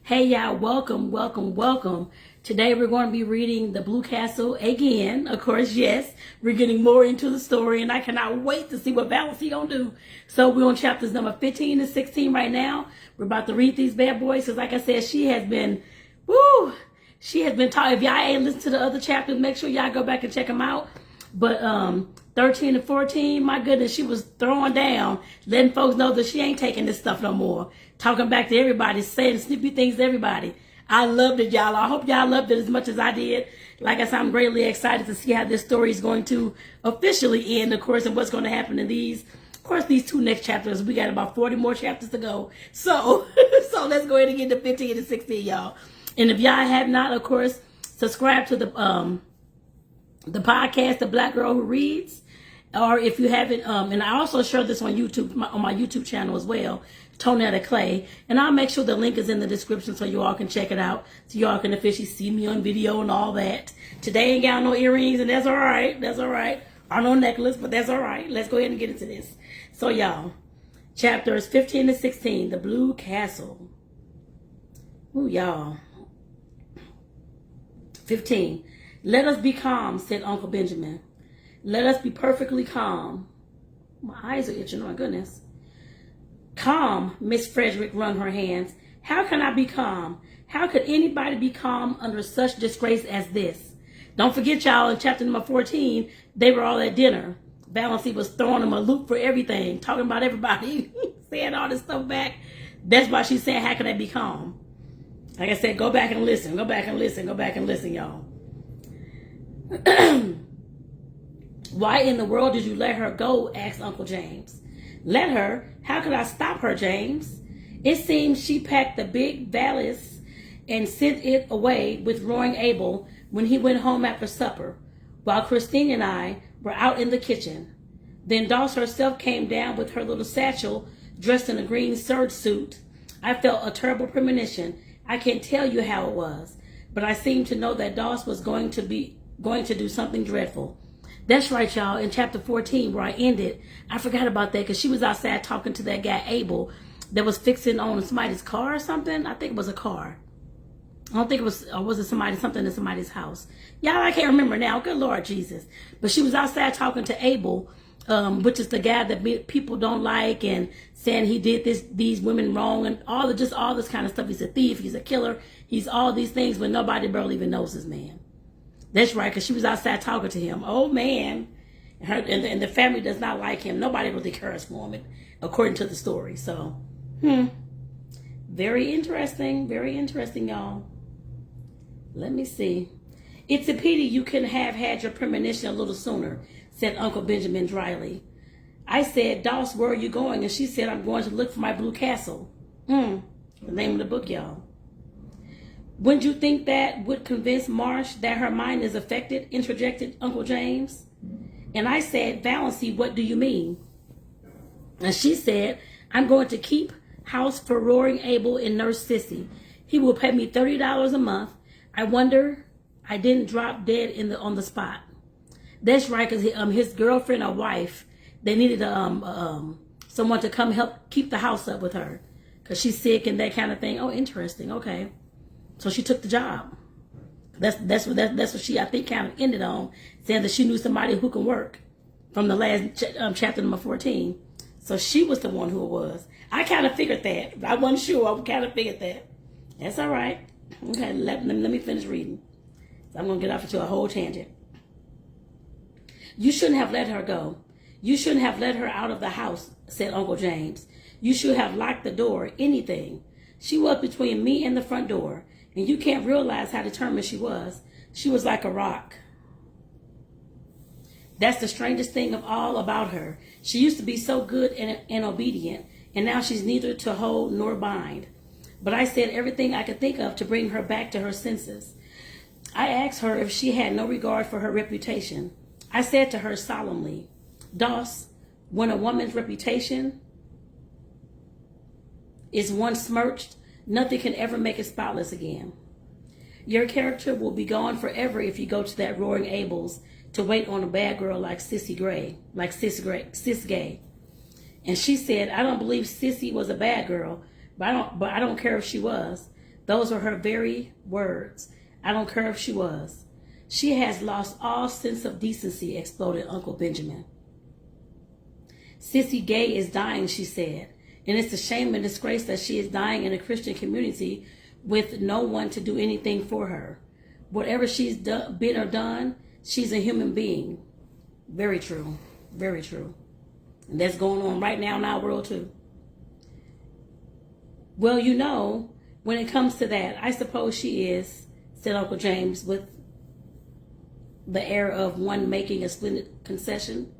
Hey y'all, welcome. Today we're going to be reading The Blue Castle again. Of course, yes, we're getting more into the story and I cannot wait to see what Valancy gonna do. So we're on chapters number 15 to 16 right now. We're about to read these bad boys because like I said, she has been taught. If y'all ain't listened to the other chapters, make sure y'all go back and check them out. But 13 and 14, my goodness, she was throwing down, letting folks know that she ain't taking this stuff no more. Talking back to everybody, saying snippy things to everybody. I loved it, y'all. I hope y'all loved it as much as I did. Like I said, I'm greatly excited to see how this story is going to officially end, of course, and what's going to happen in these. Of course, these two next chapters, we got about 40 more chapters to go. So let's go ahead and get to 15 and 16, y'all. And if y'all have not, of course, subscribe to the podcast, The Black Girl Who Reads. Or if you haven't, and I also share this on YouTube, on my YouTube channel as well, Tonetta Clay. And I'll make sure the link is in the description so you all can check it out. So you all can officially see me on video and all that. Today ain't got no earrings and that's all right. That's all right. Or no necklace, but that's all right. Let's go ahead and get into this. So y'all, chapters 15 to 16, The Blue Castle. Ooh, y'all. 15. Let us be calm, said Uncle Benjamin. Let us be perfectly calm. My eyes are itching, oh my goodness. Calm, Miss Frederick wrung her hands. How can I be calm? How could anybody be calm under such disgrace as this? Don't forget, y'all, in chapter number 14, they were all at dinner. Valancy was throwing them a loop for everything, talking about everybody, saying all this stuff back. That's why she's saying, how can I be calm? Like I said, go back and listen. Go back and listen. Go back and listen, y'all. Why in the world did you let her go? Asked Uncle James. Let her? How could I stop her, James? It seems she packed the big valise and sent it away with roaring Abel when he went home after supper, while Christine and I were out in the kitchen. Then Doss herself came down with her little satchel, dressed in a green serge suit. I felt a terrible premonition. I can't tell you how it was, but I seemed to know that Doss was going to do something dreadful. That's right, y'all. In chapter 14, where I ended, I forgot about that because she was outside talking to that guy, Abel, that was fixing on somebody's car or something. I think it was a car. I don't think it was, or was it something in somebody's house? Y'all, I can't remember now. Good Lord Jesus. But she was outside talking to Abel, which is the guy that people don't like, and saying he did these women wrong, and all this kind of stuff. He's a thief. He's a killer. He's all these things, but nobody barely even knows this man. That's right, because she was outside talking to him. Oh, man. And the family does not like him. Nobody really cares for him, according to the story. So, very interesting, y'all. Let me see. It's a pity you couldn't have had your premonition a little sooner, said Uncle Benjamin dryly. I said, Doss, where are you going? And she said, I'm going to look for my blue castle. The name of the book, y'all. Wouldn't you think that would convince Marsh that her mind is affected? Interjected Uncle James. And I said, Valancy, what do you mean? And she said, I'm going to keep house for roaring Abel and Nurse Sissy. He will pay me $30 a month. I wonder I didn't drop dead on the spot. That's right, because his girlfriend or wife, they needed someone to come help keep the house up with her because she's sick and that kind of thing. Oh, interesting. Okay. So she took the job. That's what she, I think, kind of ended on, saying that she knew somebody who can work from the last chapter number 14. So she was the one who it was. I kind of figured that. I wasn't sure. I kind of figured that. That's all right. Okay, let me finish reading. So I'm going to get off into a whole tangent. You shouldn't have let her go. You shouldn't have let her out of the house, said Uncle James. You should have locked the door, anything. She was between me and the front door. And you can't realize how determined she was. She was like a rock. That's the strangest thing of all about her. She used to be so good and obedient, and now she's neither to hold nor bind. But I said everything I could think of to bring her back to her senses. I asked her if she had no regard for her reputation. I said to her solemnly, Doss, when a woman's reputation is once smirched, nothing can ever make it spotless again. Your character will be gone forever if you go to that roaring Abel's to wait on a bad girl like Sis Gay. And she said, I don't believe Sissy was a bad girl, but I don't care if she was. Those were her very words. I don't care if she was. She has lost all sense of decency, exploded Uncle Benjamin. Sissy Gay is dying, she said. And it's a shame and disgrace that she is dying in a Christian community with no one to do anything for her. Whatever she's been or done, she's a human being. Very true. Very true. And that's going on right now in our world too. Well, you know, when it comes to that, I suppose she is, said Uncle James with the air of one making a splendid concession.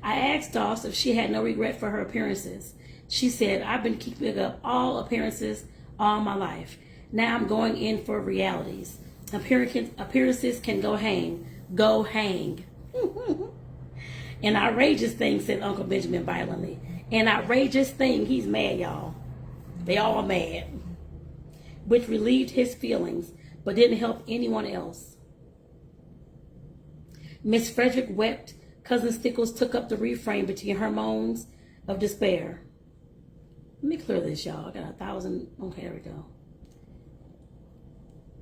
I asked Doss if she had no regret for her appearances. She said, I've been keeping up all appearances all my life. Now I'm going in for realities. Appearances can go hang. Go hang. An outrageous thing, said Uncle Benjamin violently. An outrageous thing. He's mad, y'all. They all mad. Which relieved his feelings, but didn't help anyone else. Miss Frederick wept. Cousin Stickles took up the refrain between her moans of despair. Let me clear this, y'all. I got 1,000. Okay, there we go.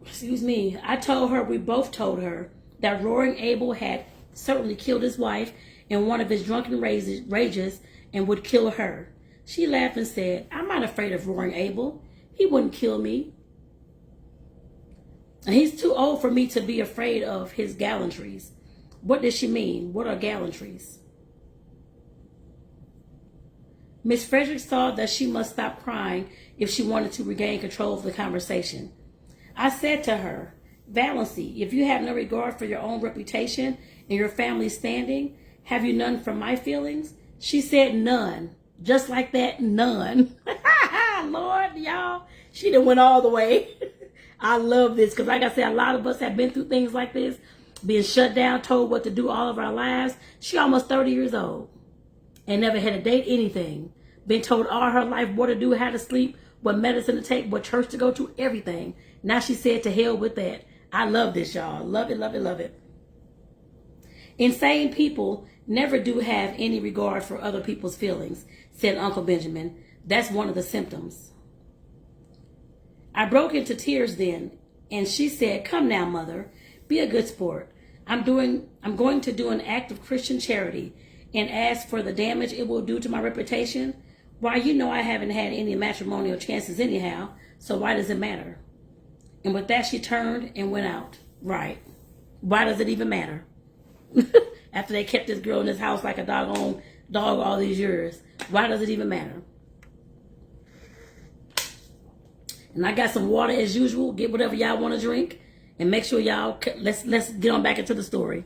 Excuse me. I told her, we both told her, that Roaring Abel had certainly killed his wife in one of his drunken rages and would kill her. She laughed and said, I'm not afraid of Roaring Abel. He wouldn't kill me. And he's too old for me to be afraid of his gallantries. What does she mean? What are gallantries? Miss Frederick saw that she must stop crying if she wanted to regain control of the conversation. I said to her, Valancy, if you have no regard for your own reputation and your family's standing, have you none for my feelings? She said none. Just like that, none. Lord, y'all, she done went all the way. I love this because, like I said, a lot of us have been through things like this, being shut down, told what to do all of our lives. She almost 30 years old and never had a date, anything. Been told all her life what to do, how to sleep, what medicine to take, what church to go to, everything. Now she said to hell with that. I love this, y'all. Love it, love it, love it. Insane people never do have any regard for other people's feelings, said Uncle Benjamin. That's one of the symptoms. I broke into tears then, and she said, come now, Mother, be a good sport. I'm going to do an act of Christian charity, and as for the damage it will do to my reputation, why, you know I haven't had any matrimonial chances anyhow, so why does it matter? And with that, she turned and went out. Right. Why does it even matter? After they kept this girl in this house like a doggone dog all these years. Why does it even matter? And I got some water as usual. Get whatever y'all want to drink. And make sure y'all, let's get on back into the story.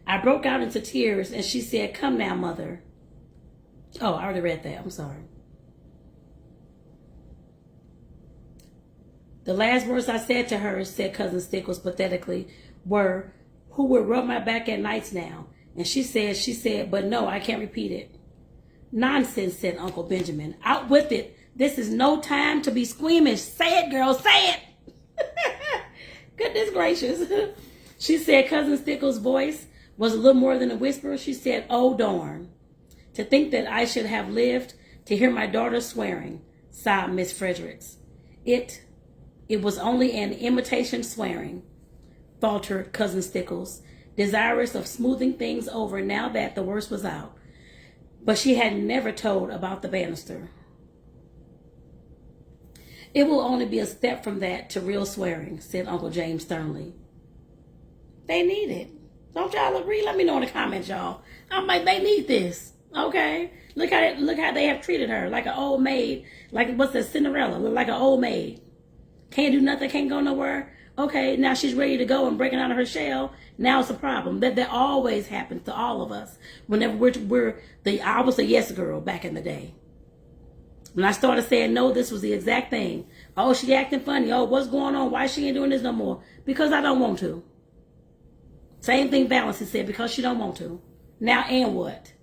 I broke out into tears and she said, come now, Mother. Oh, I already read that. I'm sorry. The last words I said to her, said Cousin Stickles pathetically, were, who will rub my back at nights now? And she said, but no, I can't repeat it. Nonsense, said Uncle Benjamin. Out with it. This is no time to be squeamish. Say it, girl, say it. Goodness gracious. She said Cousin Stickles' voice was a little more than a whisper. She said, oh, darn. To think that I should have lived to hear my daughter swearing, sobbed Miss Fredericks. It was only an imitation swearing, faltered Cousin Stickles, desirous of smoothing things over now that the worst was out. But she had never told about the banister. It will only be a step from that to real swearing, said Uncle James sternly. They need it. Don't y'all agree? Let me know in the comments, y'all. I'm like, they need this. Okay? Look how they have treated her. Like an old maid. Like, what's that, Cinderella? Like an old maid. Can't do nothing, can't go nowhere. Okay, now she's ready to go and breaking out of her shell. Now it's a problem. That always happens to all of us. Whenever I was a yes girl back in the day. When I started saying no, this was the exact thing. Oh, she acting funny. Oh, what's going on? Why she ain't doing this no more? Because I don't want to. Same thing Valancy said, because she don't want to. Now, and what?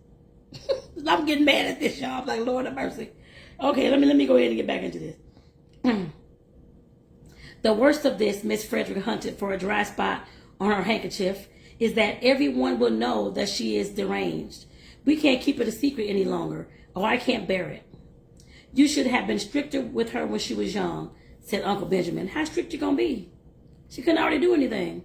I'm getting mad at this, y'all. I'm like, Lord have mercy. Okay, let me go ahead and get back into this. The worst of this, Miss Frederick hunted for a dry spot on her handkerchief, is that everyone will know that she is deranged. We can't keep it a secret any longer. Oh, I can't bear it. You should have been stricter with her when she was young, said Uncle Benjamin. How strict you gonna be? She couldn't already do anything.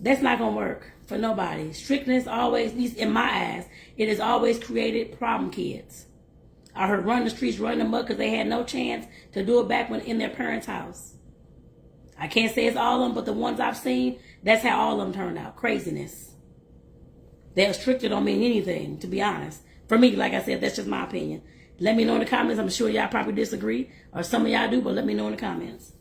That's not gonna work for nobody. Strictness always, at least in my eyes, it has always created problem kids. I heard run the streets, run them up because they had no chance to do it back when in their parents' house. I can't say it's all of them, but the ones I've seen, that's how all of them turned out. Craziness. They're stricter don't mean anything, to be honest. For me, like I said, that's just my opinion. Let me know in the comments. I'm sure y'all probably disagree, or some of y'all do, but let me know in the comments.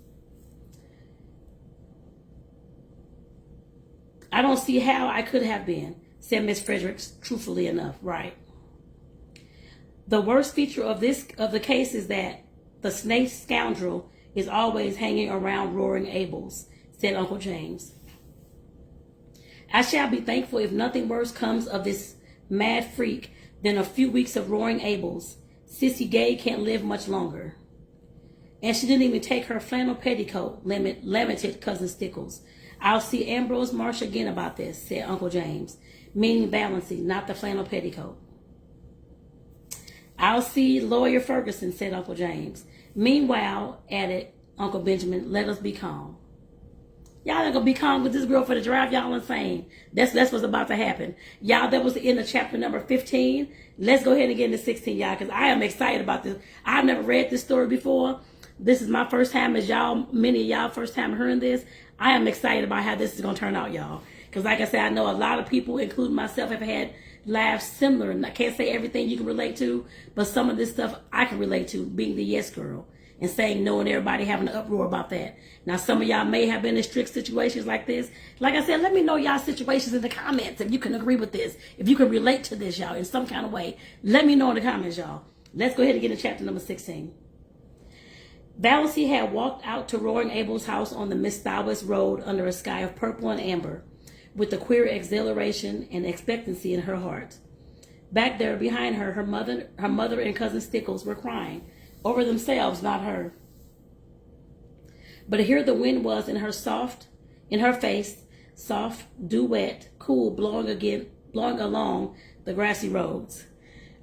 I don't see how I could have been, said Miss Fredericks, truthfully enough. Right. The worst feature of the case is that the snake scoundrel is always hanging around Roaring Abel's, said Uncle James. I shall be thankful if nothing worse comes of this mad freak than a few weeks of Roaring Abel's. Sissy Gay can't live much longer. And she didn't even take her flannel petticoat, lamented Cousin Stickles. I'll see Ambrose Marsh again about this, said Uncle James, meaning Valancy, not the flannel petticoat. I'll see Lawyer Ferguson, said Uncle James. Meanwhile, added Uncle Benjamin, let us be calm. Y'all ain't gonna be calm with this girl for the drive. Y'all insane. That's what's about to happen. Y'all, that was the end of chapter number 15. Let's go ahead and get into 16, y'all, because I am excited about this. I've never read this story before. This is my first time, as y'all, many of y'all first time hearing this. I am excited about how this is gonna turn out, y'all. Because like I said, I know a lot of people, including myself, have had lives similar. And I can't say everything you can relate to, but some of this stuff I can relate to, being the yes girl. And saying no and everybody having an uproar about that. Now, some of y'all may have been in strict situations like this. Like I said, let me know y'all situations in the comments if you can agree with this. If you can relate to this, y'all, in some kind of way. Let me know in the comments, y'all. Let's go ahead and get into chapter number 16. Valancy had walked out to Roaring Abel's house on the Miss Stowis Road under a sky of purple and amber, with a queer exhilaration and expectancy in her heart. Back there behind her, her mother and Cousin Stickles were crying. Over themselves, not her. But here the wind was in her face, soft, dew-wet, cool, blowing along the grassy roads.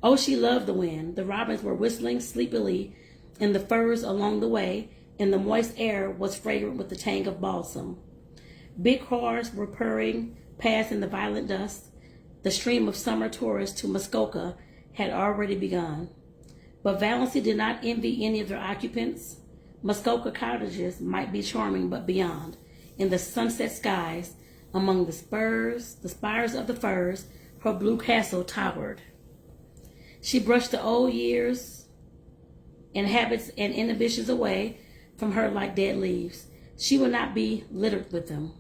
Oh, she loved the wind. The robins were whistling sleepily in the firs along the way, and the moist air was fragrant with the tang of balsam. Big cars were purring past in the violet dust. The stream of summer tourists to Muskoka had already begun. But Valancy did not envy any of their occupants. Muskoka cottages might be charming, but beyond, in the sunset skies, among the spires of the firs, her blue castle towered. She brushed the old years and habits and inhibitions away from her like dead leaves. She would not be littered with them.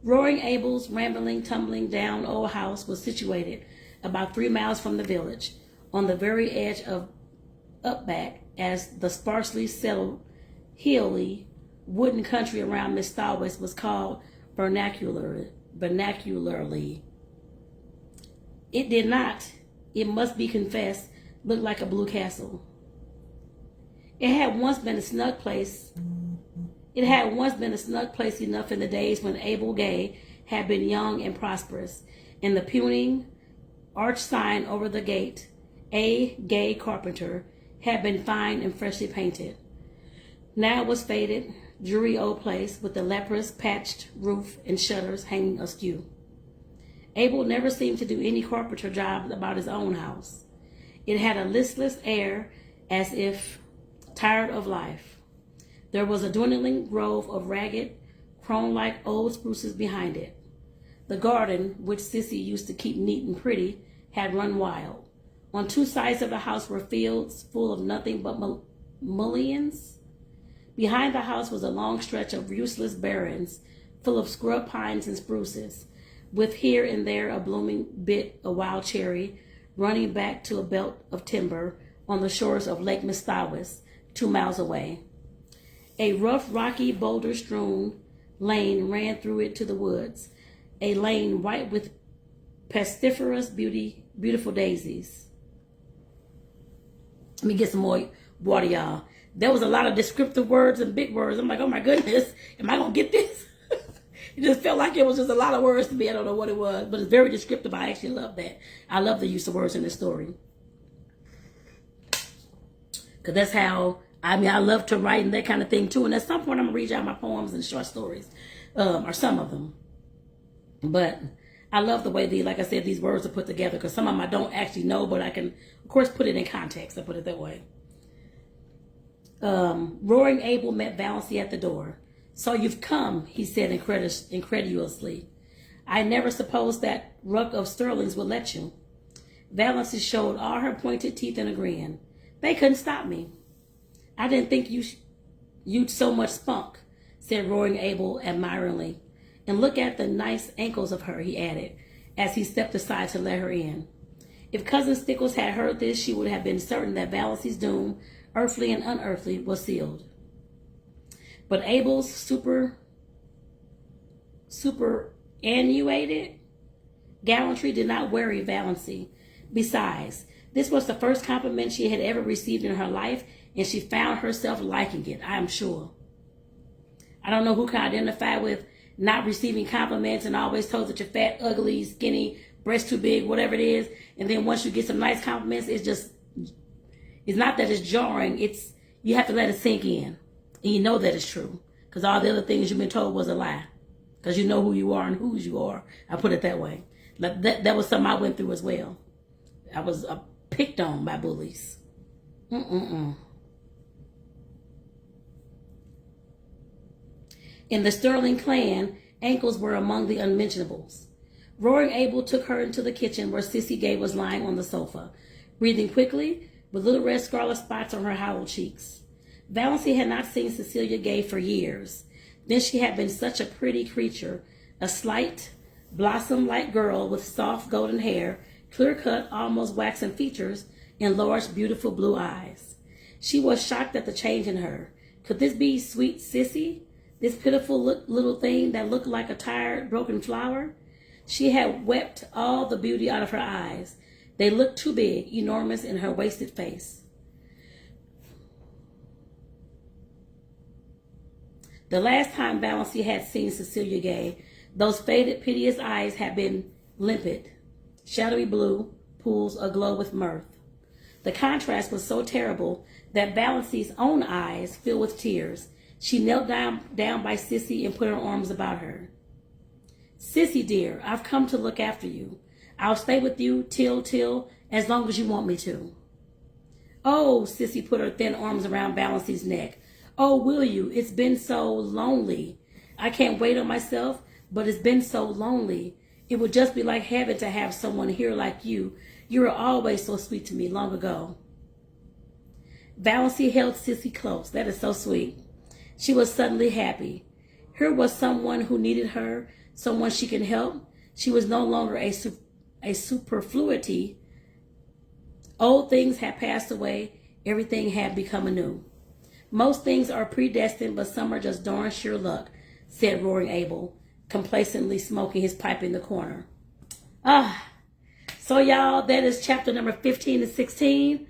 Roaring Abel's rambling, tumbling down old house was situated about 3 miles from the village, on the very edge of Upback, as the sparsely settled, hilly, wooden country around Miss Stowis was called vernacularly. It did not, it must be confessed, look like a blue castle. It had once been a snug place enough in the days when Abel Gay had been young and prosperous, and the puny arch sign over the gate, A. Gay Carpenter, had been fine and freshly painted. Now it was faded, dreary old place with the leprous patched roof and shutters hanging askew. Abel never seemed to do any carpenter job about his own house. It had a listless air, as if tired of life. There was a dwindling grove of ragged, crone-like old spruces behind it. The garden, which Sissy used to keep neat and pretty, had run wild. On 2 sides of the house were fields full of nothing but mullions. Behind the house was a long stretch of useless barrens, full of scrub pines and spruces, with here and there a blooming bit of wild cherry, running back to a belt of timber on the shores of Lake Miss Stowis, 2 miles away. A rough, rocky, boulder-strewn lane ran through it to the woods, a lane white with pestiferous beautiful daisies. Let me get some more water, y'all. There was a lot of descriptive words and big words. I'm like, oh my goodness, am I going to get this? It just felt like it was just a lot of words to me. I don't know what it was, but it's very descriptive. I actually love that. I love the use of words in this story. Because that's how, I love to write and that kind of thing too. And at some point, I'm going to read out my poems and short stories, or some of them. But I love the way, like I said, these words are put together, because some of them I don't actually know, but I can, of course, put it in context. I put it that way. Roaring Abel met Valancy at the door. "So you've come," he said incredulously. "I never supposed that ruck of sterlings would let you." Valancy showed all her pointed teeth in a grin. "They couldn't stop me." "I didn't think you'd so much spunk," said Roaring Abel admiringly. "And look at the nice ankles of her," he added, as he stepped aside to let her in. If Cousin Stickles had heard this, she would have been certain that Valancy's doom, earthly and unearthly, was sealed. But Abel's superannuated gallantry did not worry Valancy. Besides, this was the first compliment she had ever received in her life, and she found herself liking it, I am sure. I don't know who can identify with not receiving compliments and always told that you're fat, ugly, skinny, breast too big, whatever it is. And then once you get some nice compliments, it's not that it's jarring. You have to let it sink in. And you know that it's true. Because all the other things you've been told was a lie. Because you know who you are and whose you are. I put it that way. That was something I went through as well. I was picked on by bullies. In the Sterling clan, ankles were among the unmentionables. Roaring Abel took her into the kitchen where Sissy Gay was lying on the sofa, breathing quickly, with little red scarlet spots on her hollow cheeks. Valancy had not seen Cecilia Gay for years. Then she had been such a pretty creature, a slight, blossom-like girl with soft golden hair, clear-cut, almost waxen features, and large, beautiful blue eyes. She was shocked at the change in her. Could this be sweet Sissy? This pitiful little thing that looked like a tired, broken flower? She had wept all the beauty out of her eyes. They looked too big, enormous in her wasted face. The last time Valancy had seen Cecilia Gay, those faded, piteous eyes had been limpid, shadowy blue, pools aglow with mirth. The contrast was so terrible that Valancy's own eyes filled with tears. She knelt down by Sissy and put her arms about her. "Sissy, dear, I've come to look after you. I'll stay with you till, as long as you want me to." "Oh," Sissy put her thin arms around Valancy's neck. "Oh, will you? It's been so lonely. I can't wait on myself, but it's been so lonely. It would just be like heaven to have someone here like you. You were always so sweet to me long ago." Valancy held Sissy close. That is so sweet. She was suddenly happy. Here was someone who needed her, someone she can help. She was no longer a superfluity. Old things had passed away. Everything had become anew. "Most things are predestined, but some are just darn sure luck," said Roaring Abel, complacently smoking his pipe in the corner. So y'all, that is chapter number 15 and 16.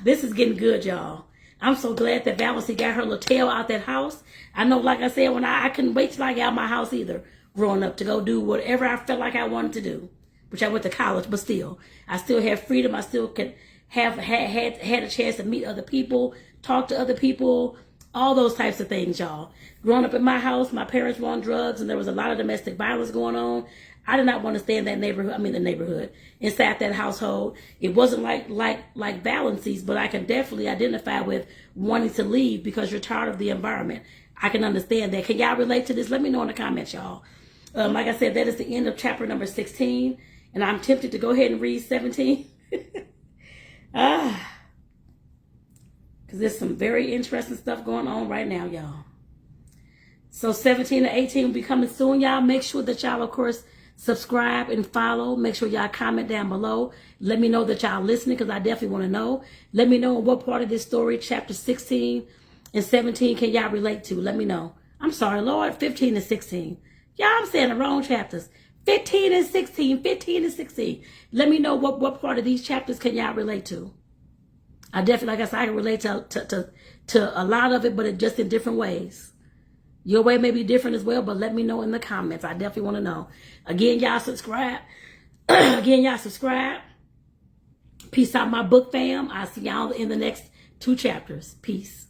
This is getting good, y'all. I'm so glad that Valancy got her little tail out that house. I know, like I said, when I couldn't wait till I got out of my house either, growing up, to go do whatever I felt like I wanted to do, which I went to college, but still, I still had freedom. I still could had a chance to meet other people, talk to other people, all those types of things, y'all. Growing up in my house, my parents were on drugs, and there was a lot of domestic violence going on. I did not want to stay in that neighborhood, inside that household. It wasn't like Valancy's, but I can definitely identify with wanting to leave because you're tired of the environment. I can understand that. Can y'all relate to this? Let me know in the comments, y'all. Like I said, that is the end of chapter number 16, and I'm tempted to go ahead and read 17. Because there's some very interesting stuff going on right now, y'all. So 17 and 18 will be coming soon, y'all. Make sure that y'all, of course, subscribe and follow. Make sure y'all comment down below. Let me know that y'all listening, because I definitely want to know. Let me know what part of this story, chapter 16 and 17, can y'all relate to. Let me know. I'm sorry, Lord, 15 and 16. Y'all, I'm saying the wrong chapters. 15 and 16, 15 and 16. Let me know what part of these chapters can y'all relate to. I definitely, like I said, I can relate to a lot of it, but just in different ways. Your way may be different as well, but let me know in the comments. I definitely want to know. Again, y'all subscribe. Again, y'all subscribe. Peace out, my book fam. I'll see y'all in the next 2 chapters. Peace.